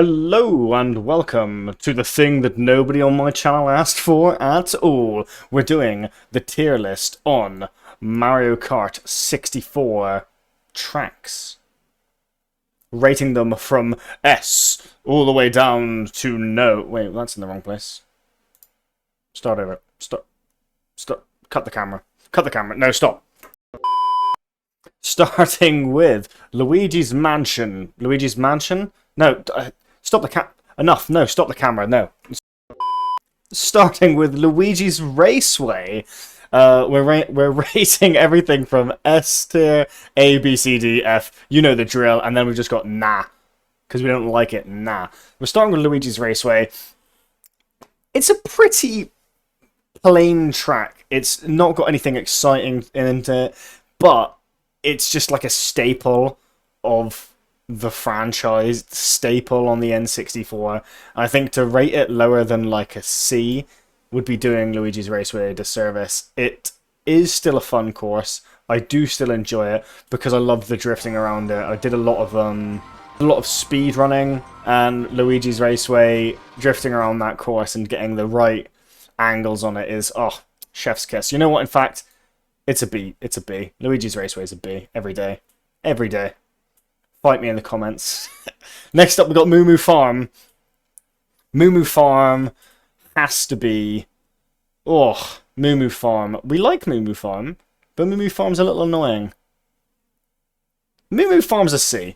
Hello and welcome to the thing that nobody on my channel asked for at all. We're doing the tier list on Mario Kart 64 tracks. Rating them from S all the way down to no. Wait, that's in the wrong place. Start over. Stop. Cut the camera. Cut the camera. No, stop. Starting with Luigi's Mansion. Luigi's Mansion? No, stop the Enough. No, stop the camera. No. Starting with Luigi's Raceway. We're rating everything from S tier, A, B, C, D, F. You know the drill. And then we've just got nah. Because we don't like it. Nah. We're starting with Luigi's Raceway. It's a pretty plain track. It's not got anything exciting in it. But it's just like a staple of the franchise, staple on the N64. I think to rate it lower than like a C would be doing Luigi's Raceway a disservice. It is still a fun course. I do still enjoy it because I love the drifting around it. I did a lot of speed running, and Luigi's Raceway, drifting around that course and getting the right angles on it is, oh, chef's kiss. You know what, in fact, it's a B. It's a B. Luigi's Raceway is a B. Every day. Every day. Fight me in the comments. Next up, we've got Moo Moo Farm. Moo Moo Farm has to be... Oh, Moo Moo Farm. We like Moo Moo Farm, but Moo Moo Farm's a little annoying. Moo Moo Farm's a C.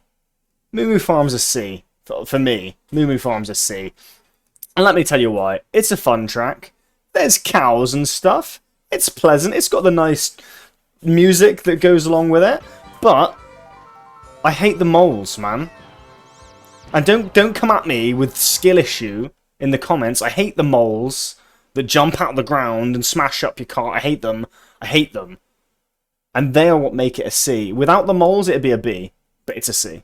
Moo Moo Farm's a C. For me, Moo Moo Farm's a C. And let me tell you why. It's a fun track. There's cows and stuff. It's pleasant. It's got the nice music that goes along with it. But I hate the moles, man. And don't come at me with skill issue in the comments. I hate the moles that jump out of the ground and smash up your car. I hate them. I hate them. And they are what make it a C. Without the moles, it'd be a B. But it's a C.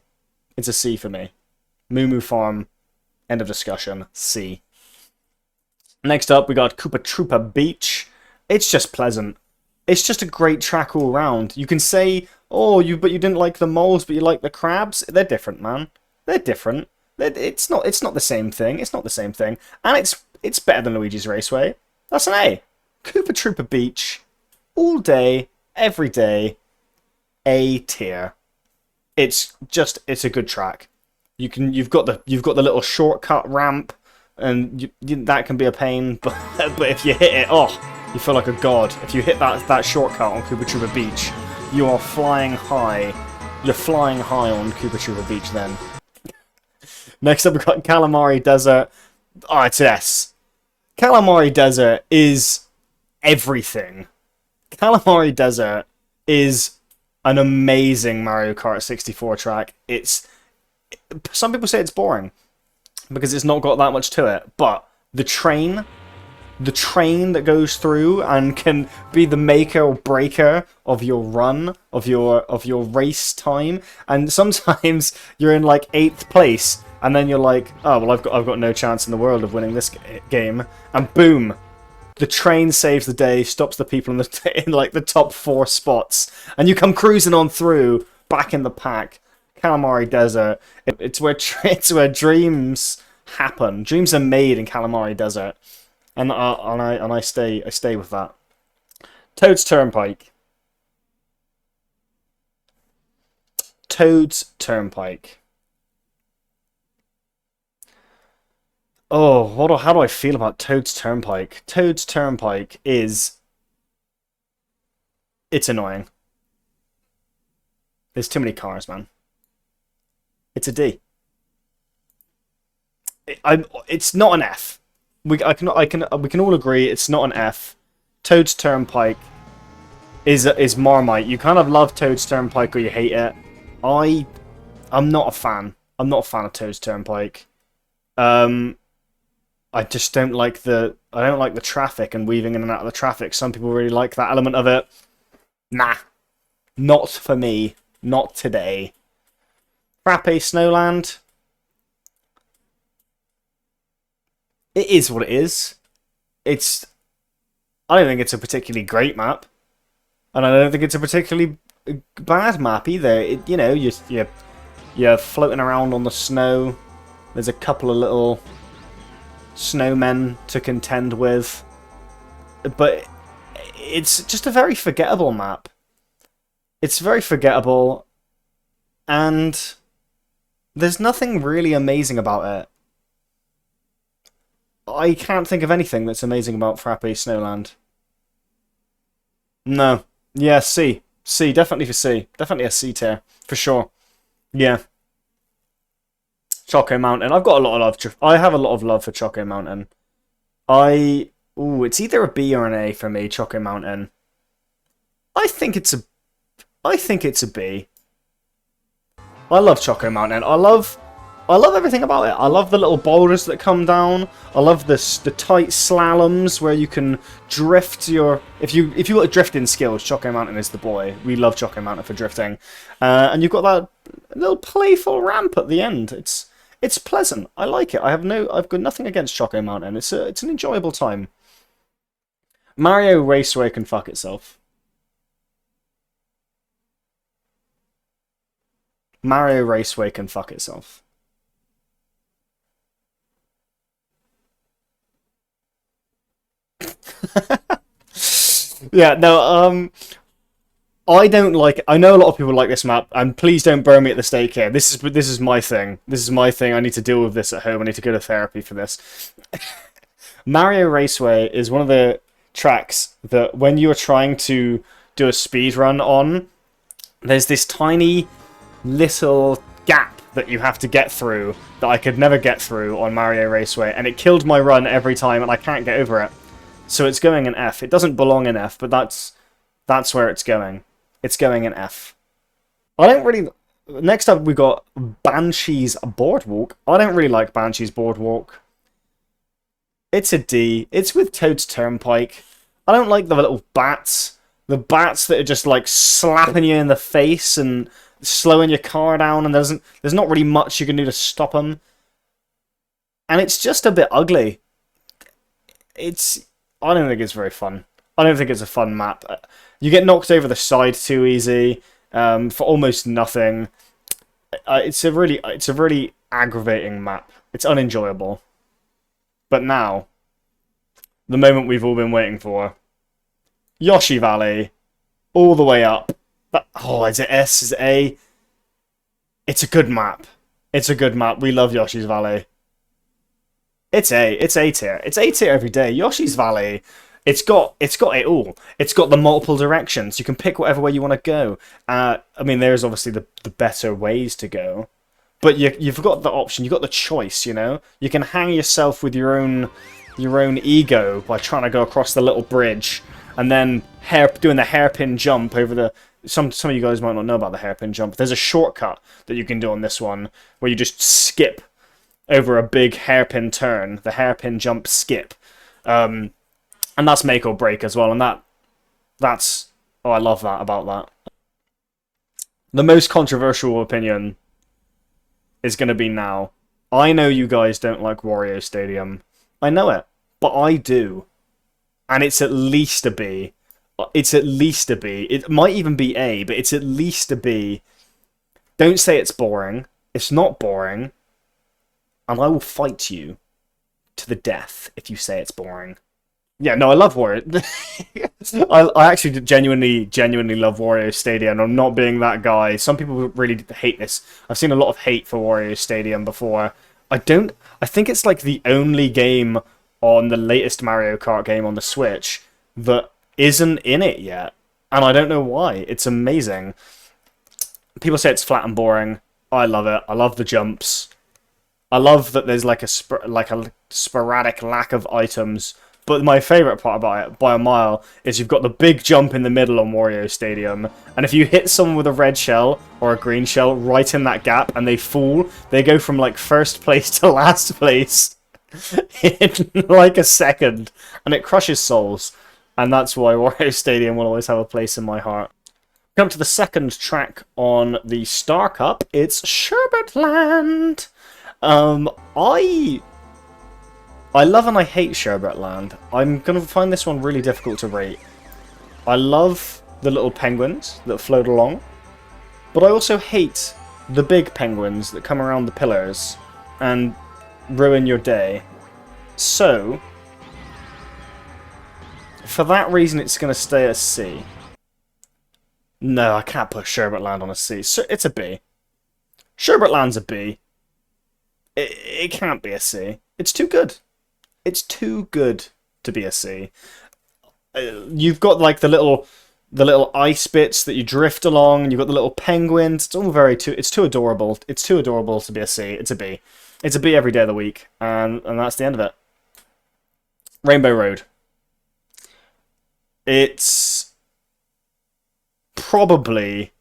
It's a C for me. Moo Moo Farm. End of discussion. C. Next up, we got Koopa Troopa Beach. It's just pleasant. It's just a great track all round. You can say, oh, but you didn't like the moles, but you like the crabs. They're different, man. They're different. It's not the same thing. It's not the same thing. And it's better than Luigi's Raceway. That's an A. Koopa Troopa Beach. All day, every day. A tier. It's a good track. You've got the little shortcut ramp, and that can be a pain, but if you hit it, oh, you feel like a god. If you hit that shortcut on Koopa Troopa Beach, you are flying high. You're flying high on Koopa Troopa Beach then. Next up, we've got Calamari Desert. Oh, it's an S. Calamari Desert is everything. Calamari Desert is an amazing Mario Kart 64 track. Some people say it's boring because it's not got that much to it, but the train that goes through and can be the maker or breaker of your run, of your race time. And sometimes you're in like 8th place, and then you're like, oh well, I've got no chance in the world of winning this game, and boom, the train saves the day, stops the people in like the top 4 spots, and you come cruising on through, back in the pack. Calamari Desert. It's where dreams happen. Dreams are made in Calamari Desert. And I stay with that. Toad's Turnpike. Toad's Turnpike. Oh, how do I feel about Toad's Turnpike? Toad's Turnpike it's annoying. There's too many cars, man. It's a D. It's not an F. We can all agree it's not an F. Toad's Turnpike is Marmite. You kind of love Toad's Turnpike or you hate it. I'm not a fan. I'm not a fan of Toad's Turnpike. I just don't like the traffic and weaving in and out of the traffic. Some people really like that element of it. Nah. Not for me. Not today. Frappe Snowland. It is what it is. I don't think it's a particularly great map, and I don't think it's a particularly bad map either. You're floating around on the snow. There's a couple of little snowmen to contend with. But it's just a very forgettable map. It's very forgettable, and there's nothing really amazing about it. I can't think of anything that's amazing about Frappe Snowland. No. Yeah, C. C, definitely for C. Definitely a C tier, for sure. Yeah. Choco Mountain. I've got a lot of love. I have a lot of love for Choco Mountain. Ooh, it's either a B or an A for me, Choco Mountain. I think it's a B. I love Choco Mountain. I love everything about it. I love the little boulders that come down. I love the tight slaloms where you can drift your... If you got drifting skills, Choco Mountain is the boy. We love Choco Mountain for drifting. And you've got that little playful ramp at the end. It's pleasant. I like it. I've got nothing against Choco Mountain. It's an enjoyable time. Mario Raceway can fuck itself. Mario Raceway can fuck itself. Yeah, no, I don't like it. I know a lot of people like this map, and please don't burn me at the stake here. This is my thing. This is my thing. I need to deal with this at home. I need to go to therapy for this. Mario Raceway is one of the tracks that when you're trying to do a speed run on, there's this tiny little gap that you have to get through that I could never get through on Mario Raceway, and it killed my run every time, and I can't get over it. So it's going in F. It doesn't belong in F, but that's where it's going. It's going in F. I don't really... Next up, we got Banshee's Boardwalk. I don't really like Banshee's Boardwalk. It's a D. It's with Toad's Turnpike. I don't like the little bats. The bats that are just like slapping you in the face and slowing your car down, and there's not really much you can do to stop them. And it's just a bit ugly. I don't think it's very fun. I don't think it's a fun map. You get knocked over the side too easy for almost nothing. It's a really aggravating map. It's unenjoyable. But now, the moment we've all been waiting for. Yoshi Valley, all the way up. Is it S? Is it A? It's a good map. It's a good map. We love Yoshi's Valley. It's A. It's A tier. It's A tier every day. Yoshi's Valley. It's got it all. It's got the multiple directions. You can pick whatever way you want to go. I mean, there's obviously the better ways to go, but you've got the option. You've got the choice. You know, you can hang yourself with your own ego by trying to go across the little bridge, and then doing the hairpin jump over the... Some of you guys might not know about the hairpin jump. There's a shortcut that you can do on this one where you just skip over a big hairpin turn, the hairpin jump skip. And that's make or break as well, and that's... Oh, I love that about that. The most controversial opinion is going to be now. I know you guys don't like Wario Stadium. I know it, but I do. And it's at least a B. It's at least a B. It might even be A, but it's at least a B. Don't say it's boring. It's not boring. And I will fight you to the death if you say it's boring. Yeah, no, I love Wario. I actually genuinely love Wario Stadium. I'm not being that guy. Some people really hate this. I've seen a lot of hate for Wario Stadium before. I think it's like the only game on the latest Mario Kart game on the Switch that isn't in it yet. And I don't know why. It's amazing. People say it's flat and boring. I love it. I love the jumps. I love that there's like a sporadic lack of items. But my favourite part about it, by a mile, is you've got the big jump in the middle on Wario Stadium. And if you hit someone with a red shell or a green shell right in that gap and they fall, they go from like first place to last place in like a second. And it crushes souls. And that's why Wario Stadium will always have a place in my heart. Come to the second track on the Star Cup. It's Sherbet Land. I love and I hate Sherbet Land. I'm going to find this one really difficult to rate. I love the little penguins that float along, but I also hate the big penguins that come around the pillars and ruin your day. So, for that reason, it's going to stay a C. No, I can't put Sherbetland on a C. So it's a B. Sherbetland's a B. It can't be a C. It's too good. It's too good to be a C. You've got like the little ice bits that you drift along, and you've got the little penguins. It's all it's too adorable. It's too adorable to be a C. It's a B. It's a B every day of the week, and that's the end of it. Rainbow Road. It's probably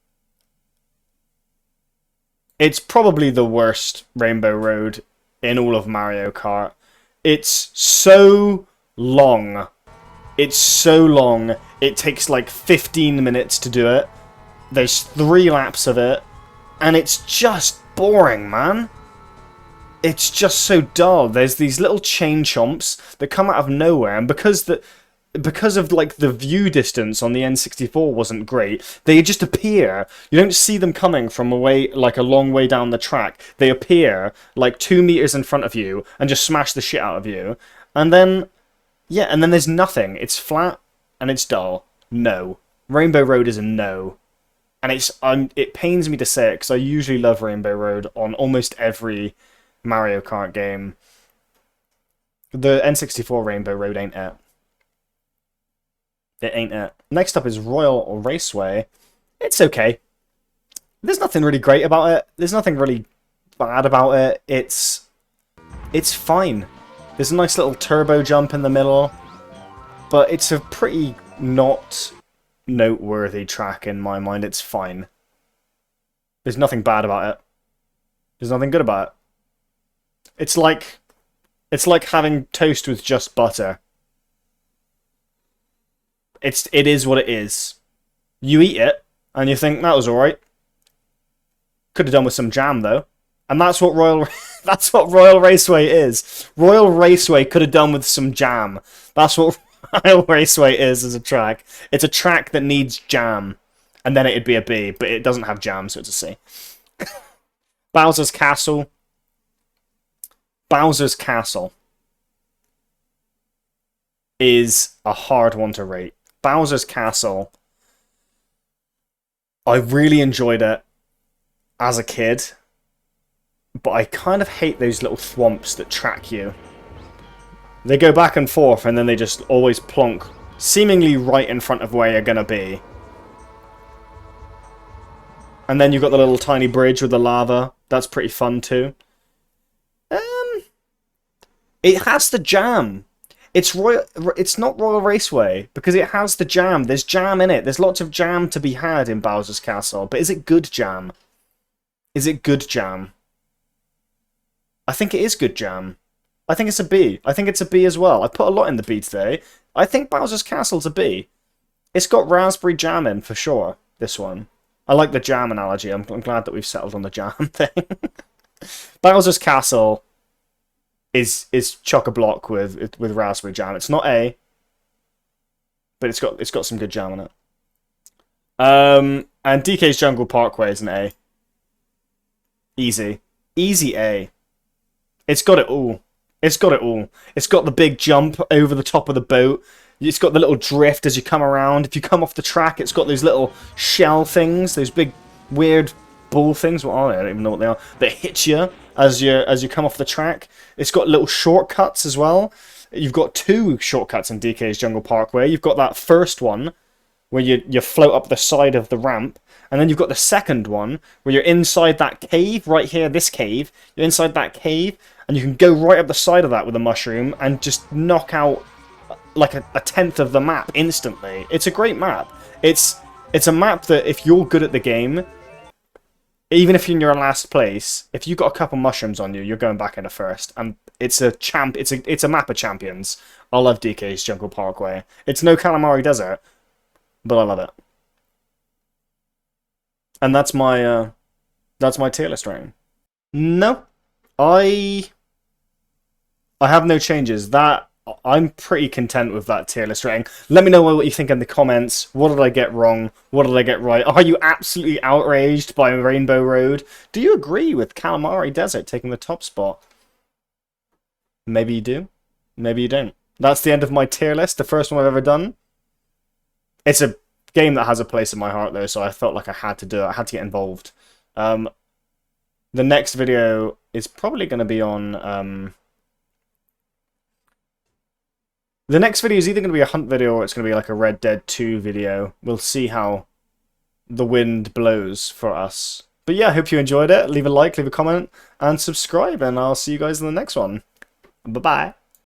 the worst Rainbow Road in all of Mario Kart. It's so long. It's so long. It takes like 15 minutes to do it. There's 3 laps of it. And it's just boring, man. It's just so dull. There's these little chain chomps that come out of nowhere. And because of like the view distance on the N64 wasn't great, they just appear. You don't see them coming from away, like a long way down the track. They appear like 2 meters in front of you and just smash the shit out of you. And then, yeah, and then there's nothing. It's flat and it's dull. No. Rainbow Road is a no. And it pains me to say it because I usually love Rainbow Road on almost every Mario Kart game. The N64 Rainbow Road ain't it. It ain't it. Next up is Royal Raceway. It's okay. There's nothing really great about it. There's nothing really bad about it. It's fine. There's a nice little turbo jump in the middle. But it's a pretty not noteworthy track in my mind. It's fine. There's nothing bad about it. There's nothing good about it. It's like having toast with just butter. It is what it is. You eat it, and you think, that was alright. Could have done with some jam, though. And that's what Royal Raceway is. Royal Raceway could have done with some jam. That's what Royal Raceway is as a track. It's a track that needs jam. And then it'd be a B, but it doesn't have jam, so it's a C. Bowser's Castle. Bowser's Castle is a hard one to rate. Bowser's Castle, I really enjoyed it as a kid, but I kind of hate those little thwomps that track you. They go back and forth and then they just always plonk seemingly right in front of where you're gonna be. And then you've got the little tiny bridge with the lava. That's pretty fun too. It has the jam. It's not Royal Raceway because it has the jam. There's jam in it. There's lots of jam to be had in Bowser's Castle. But is it good jam? Is it good jam? I think it is good jam. I think it's a B. I think it's a B as well. I put a lot in the B today. I think Bowser's Castle's a B. It's got raspberry jam in for sure, this one. I like the jam analogy. I'm glad that we've settled on the jam thing. Bowser's Castle is chock-a-block with raspberry jam. It's not A, but it's got some good jam on it. And DK's Jungle Parkway is an A. Easy A. It's got it all. It's got it all. It's got the big jump over the top of the boat. It's got the little drift as you come around. If you come off the track, it's got those little shell things, those big weird ball things. What are they? I don't even know what they are. That hit you as you come off the track. It's got little shortcuts as well. You've got 2 shortcuts in DK's Jungle Parkway. You've got that first one where you float up the side of the ramp, and then you've got the second one where you're inside that cave right here. This cave. You're inside that cave, and you can go right up the side of that with a mushroom and just knock out like a tenth of the map instantly. It's a great map. It's a map that if you're good at the game, even if you're in your last place, if you've got a couple mushrooms on you, you're going back into first. And it's a map of champions. I love DK's Jungle Parkway. It's no Calamari Desert, but I love it. And that's my tier list rating. No, I have no changes. I'm pretty content with that tier list rating. Let me know what you think in the comments. What did I get wrong? What did I get right? Are you absolutely outraged by Rainbow Road? Do you agree with Calamari Desert taking the top spot? Maybe you do. Maybe you don't. That's the end of my tier list, the first one I've ever done. It's a game that has a place in my heart, though, so I felt like I had to do it. I had to get involved. The next video is probably going to be on... The next video is either going to be a hunt video or it's going to be like a Red Dead 2 video. We'll see how the wind blows for us. But yeah, I hope you enjoyed it. Leave a like, leave a comment, and subscribe, and I'll see you guys in the next one. Bye-bye.